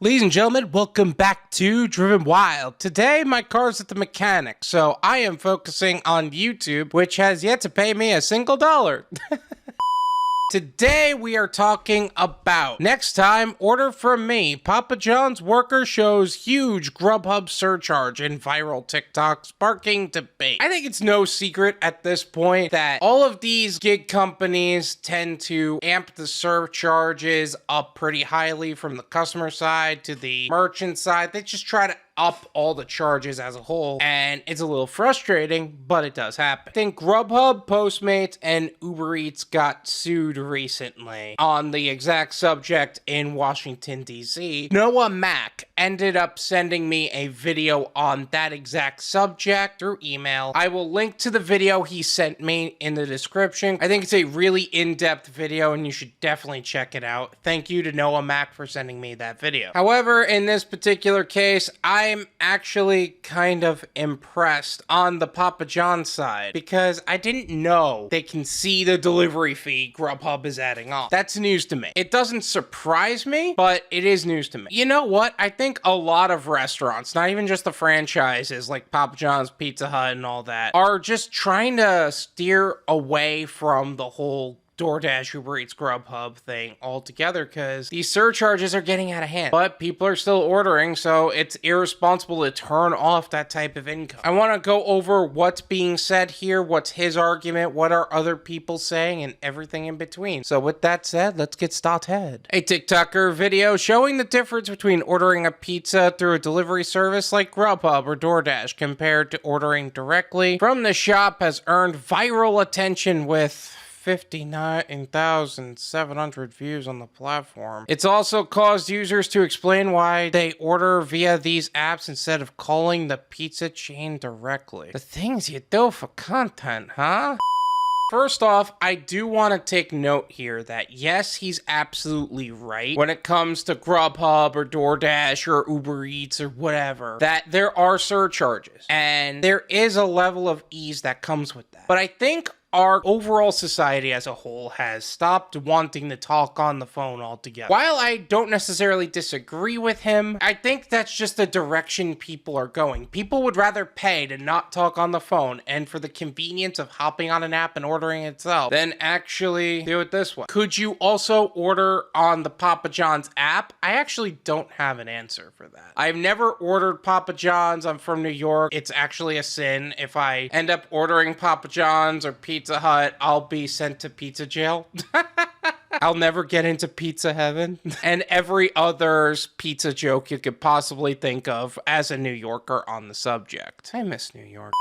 Ladies and gentlemen, welcome back to Driven Wild. Today, my car's at the mechanic, so I am focusing on YouTube, which has yet to pay me a single dollar. Today, we are talking about next time, order from me. Papa John's worker shows huge Grubhub surcharge in viral TikTok, sparking debate. I think it's no secret at this point that all of these gig companies tend to amp the surcharges up pretty highly from the customer side to the merchant side. They just try to up all the charges as a whole, and it's a little frustrating, but it does happen. I think Grubhub, Postmates, and UberEats got sued recently on the exact subject in Washington, D.C. Noah Mack ended up sending me a video on that exact subject through email. I will link to the video he sent me in the description. I think it's a really in-depth video, and you should definitely check it out. Thank you to Noah Mack for sending me that video. However, in this particular case, I'm actually kind of impressed on the Papa John's side because I didn't know they can see the delivery fee Grubhub is adding on. That's news to me. It doesn't surprise me, but it is news to me. You know what? I think a lot of restaurants, not even just the franchises like Papa John's, Pizza Hut, and all that, are just trying to steer away from the whole Doordash UberEats Grubhub thing altogether because these surcharges are getting out of hand. But people are still ordering, so it's irresponsible to turn off that type of income. I want to go over what's being said here, what's his argument, what are other people saying, and everything in between. So with that said, let's get started. A TikToker video showing the difference between ordering a pizza through a delivery service like Grubhub or DoorDash compared to ordering directly from the shop has earned viral attention with 59,700 views on the platform. It's also caused users to explain why they order via these apps instead of calling the pizza chain directly. The things you do for content, huh? First off, I do want to take note here that yes, he's absolutely right when it comes to Grubhub or DoorDash or Uber Eats or whatever, that there are surcharges and there is a level of ease that comes with that. But I think our overall society as a whole has stopped wanting to talk on the phone altogether. While I don't necessarily disagree with him, I think that's just the direction people are going. People would rather pay to not talk on the phone and for the convenience of hopping on an app and ordering itself than actually do it this way. Could you also order on the Papa John's app? I actually don't have an answer for that. I've never ordered Papa John's. I'm from New York. It's actually a sin. If I end up ordering Papa John's or Pizza Hut, I'll be sent to pizza jail. I'll never get into pizza heaven. And every other pizza joke you could possibly think of as a New Yorker on the subject. I miss New York.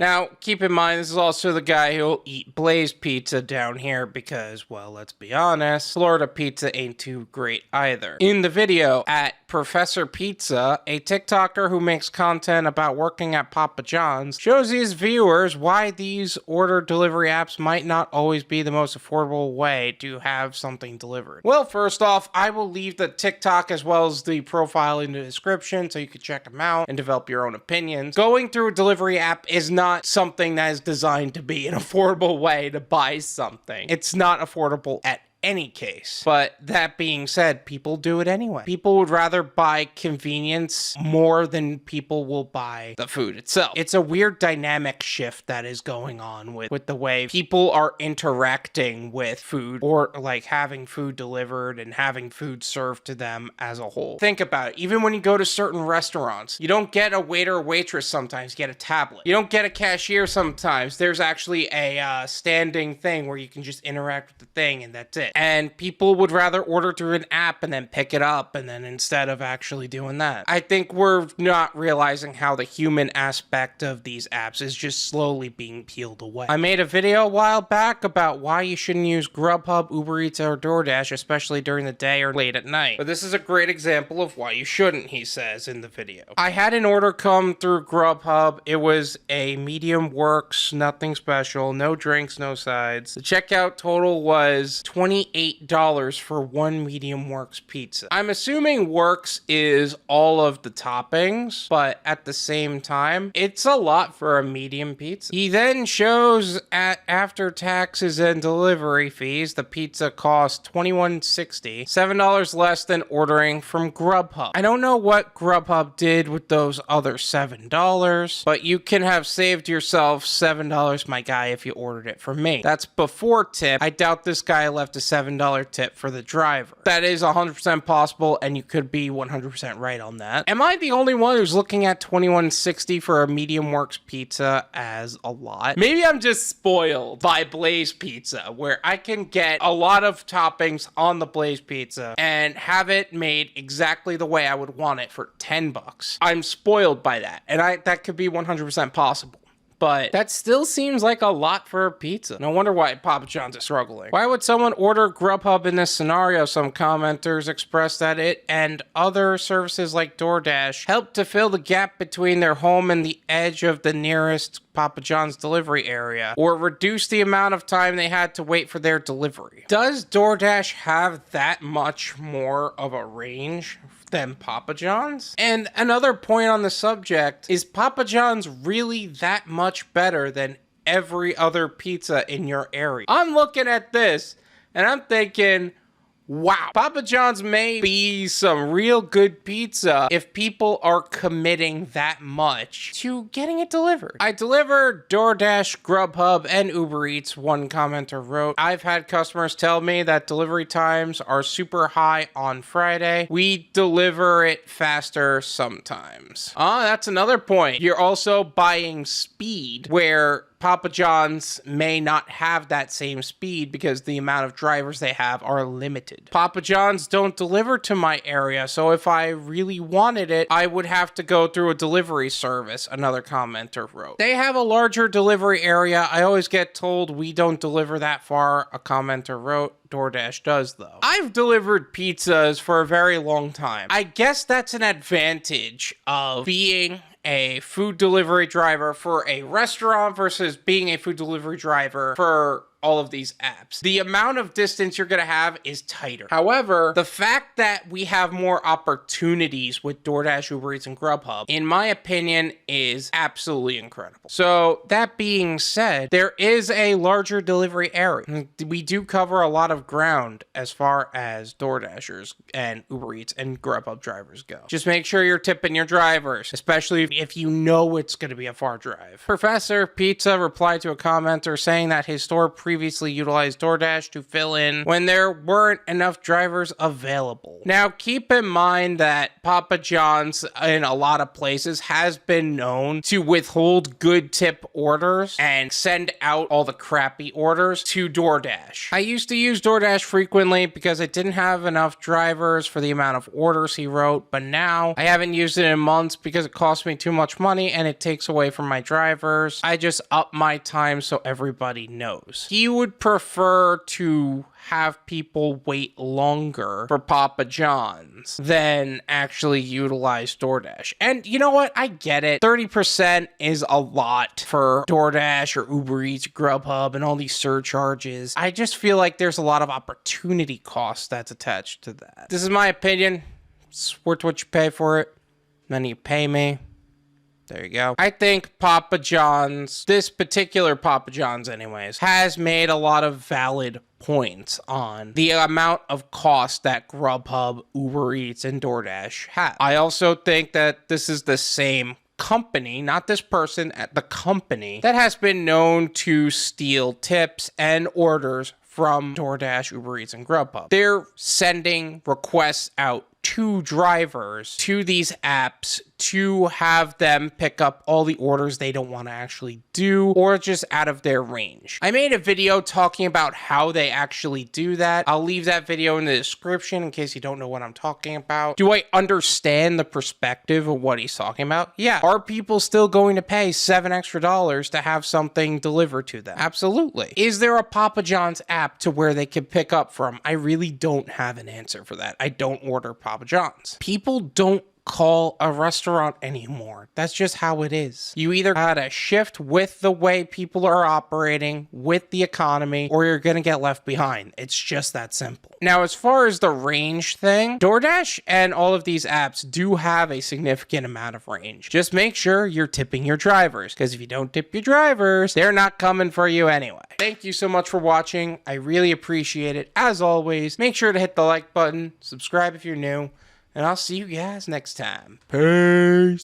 Now, keep in mind, this is also the guy who'll eat Blaze Pizza down here because, well, let's be honest, Florida pizza ain't too great either. In the video, at Professor Pizza, a TikToker who makes content about working at Papa John's, shows his viewers why these order delivery apps might not always be the most affordable way to have something delivered. Well, first off, I will leave the TikTok as well as the profile in the description so you can check them out and develop your own opinions. Going through a delivery app is not something that is designed to be an affordable way to buy something. It's not affordable at any case. But that being said, people do it anyway. People would rather buy convenience more than people will buy the food itself. It's a weird dynamic shift that is going on with the way people are interacting with food or like having food delivered and having food served to them as a whole. Think about it. Even when you go to certain restaurants, you don't get a waiter or waitress sometimes, you get a tablet. You don't get a cashier sometimes. There's actually a standing thing where you can just interact with the thing and that's it. And people would rather order through an app and then pick it up and then instead of actually doing that. I think we're not realizing how the human aspect of these apps is just slowly being peeled away. I made a video a while back about why you shouldn't use Grubhub, Uber Eats, or DoorDash, especially during the day or late at night. But this is a great example of why you shouldn't, he says in the video. I had an order come through Grubhub. It was a medium works, nothing special, no drinks, no sides. The checkout total was $28 $28 for one medium works pizza. I'm assuming works is all of the toppings, but at the same time, it's a lot for a medium pizza. He then shows at after taxes and delivery fees, the pizza costs $21.60, $7 less than ordering from Grubhub. I don't know what Grubhub did with those other $7, but you can have saved yourself $7, my guy, if you ordered it from me. That's before tip. I doubt this guy left a $7 tip for the driver. That is 100% possible, and you could be 100% right on that. Am I the only one who's looking at $21.60 for a medium works pizza as a lot? Maybe I'm just spoiled by Blaze Pizza, where I can get a lot of toppings on the Blaze Pizza and have it made exactly the way I would want it for $10. I'm spoiled by that, and that could be 100% possible. But that still seems like a lot for a pizza. No wonder why Papa John's is struggling. Why would someone order Grubhub in this scenario? Some commenters expressed that it and other services like Doordash help to fill the gap between their home and the edge of the nearest Papa John's delivery area, or reduce the amount of time they had to wait for their delivery. Does Doordash have that much more of a range than Papa John's? And another point on the subject, is Papa John's really that much better than every other pizza in your area? I'm looking at this and I'm thinking, wow, Papa John's may be some real good pizza if people are committing that much to getting it delivered. I delivered Doordash, Grubhub, and Uber Eats, one commenter wrote. I've had customers tell me that delivery times are super high on Friday. We deliver it faster sometimes. That's another point. You're also buying speed, where Papa John's may not have that same speed because the amount of drivers they have are limited. Papa John's don't deliver to my area, so if I really wanted it, I would have to go through a delivery service, another commenter wrote. They have a larger delivery area. I always get told we don't deliver that far, a commenter wrote. Doordash does, though. I've delivered pizzas for a very long time. I guess that's an advantage of being a food delivery driver for a restaurant versus being a food delivery driver for all of these apps. The amount of distance you're gonna have is tighter. However, the fact that we have more opportunities with DoorDash, Uber Eats, and Grubhub, in my opinion, is absolutely incredible. So that being said, there is a larger delivery area. We do cover a lot of ground as far as DoorDashers and Uber Eats and Grubhub drivers go. Just make sure you're tipping your drivers, especially if you know it's gonna be a far drive. Professor Pizza replied to a commenter saying that his store previously utilized DoorDash to fill in when there weren't enough drivers available. Now, keep in mind that Papa John's in a lot of places has been known to withhold good tip orders and send out all the crappy orders to DoorDash. I used to use DoorDash frequently because it didn't have enough drivers for the amount of orders he wrote, but now I haven't used it in months because it costs me too much money and it takes away from my drivers. I just up my time so everybody knows. He would prefer to have people wait longer for Papa John's than actually utilize DoorDash. And you know what? I get it. 30% is a lot for DoorDash or Uber Eats, Grubhub, and all these surcharges. I just feel like there's a lot of opportunity cost that's attached to that. This is my opinion. It's worth what you pay for it. Then you pay me. There you go. I think Papa John's, this particular Papa John's anyways, has made a lot of valid points on the amount of cost that Grubhub, Uber Eats, and DoorDash have. I also think that this is the same company, not this person, at the company that has been known to steal tips and orders from DoorDash, Uber Eats, and Grubhub. They're sending requests out to drivers to these apps to have them pick up all the orders they don't want to actually do or just out of their range. I made a video talking about how they actually do that. I'll leave that video in the description in case you don't know what I'm talking about. Do I understand the perspective of what he's talking about? Yeah. Are people still going to pay $7 extra to have something delivered to them? Absolutely. Is there a Papa John's app to where they can pick up from? I really don't have an answer for that. I don't order Papa John's. People don't call a restaurant anymore. That's just how it is. You either gotta shift with the way people are operating, with the economy, or you're gonna get left behind. It's just that simple. Now, as far as the range thing, DoorDash and all of these apps do have a significant amount of range. Just make sure you're tipping your drivers, because if you don't tip your drivers, they're not coming for you anyway. Thank you so much for watching. I really appreciate it. As always, make sure to hit the like button, subscribe if you're new, and I'll see you guys next time. Peace.